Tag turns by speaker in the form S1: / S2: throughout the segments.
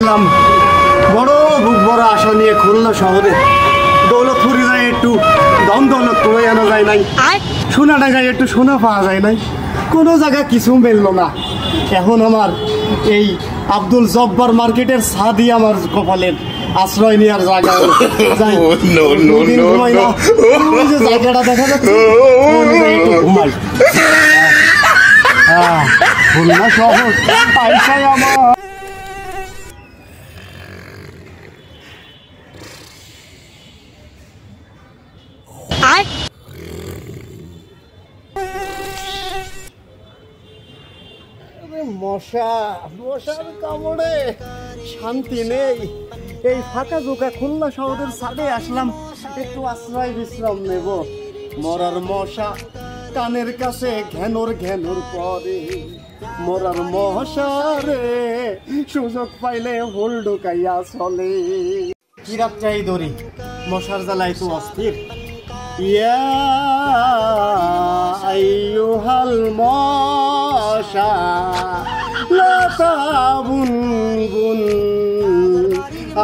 S1: আসলাম বড় বুক বড় আশা নিয়ে খুলনা শহরে। দৌলতপুরে যায় একটু দম দৌলত করে আনা যায় নাই, সোনাডাঙ্গায় একটু সোনা পাওয়া যায় নাই, কোনো জায়গায় কিছু মিললো না। এখন আমার এই আব্দুল জব্বার মার্কেটের ছাদি আমার কপালের আশ্রয় নেওয়ার জায়গা। জায়গাটা দেখা যাচ্ছে একটু ঘুমাই। খুলনা শহর পয়সায় আমার মশার কামড়ে শান্তি নেই। এই ফাঁকা জোকা খুলনা শহরের ছাদে আসলাম একটু আশ্রয় বিশ্রাম নেব। মরার মশা কানের কাছে ঘ্যানোর ঘ্যানোর পরে, মরার মশারে সুযোগ পাইলে হোল ঢুকাইয়া চলে। কিরাত চাই দড়ি মশার জ্বালায় তো অস্থির। ইয়া আইয়ুহাল মশা লা তাবুন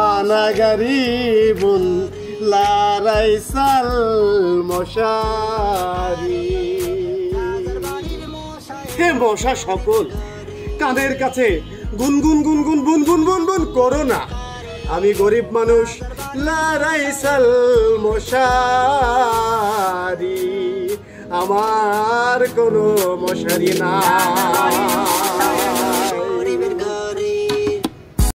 S1: আনা গরিবুন লা রাইসাল মশারি। হে মশা সকল, কানের কাছে গুনগুন গুনগুন বুনগুন বুনগুন করো না। আমি গরিব মানুষ, লা রাইসাল মশারি, আমার কোনো মশারি না।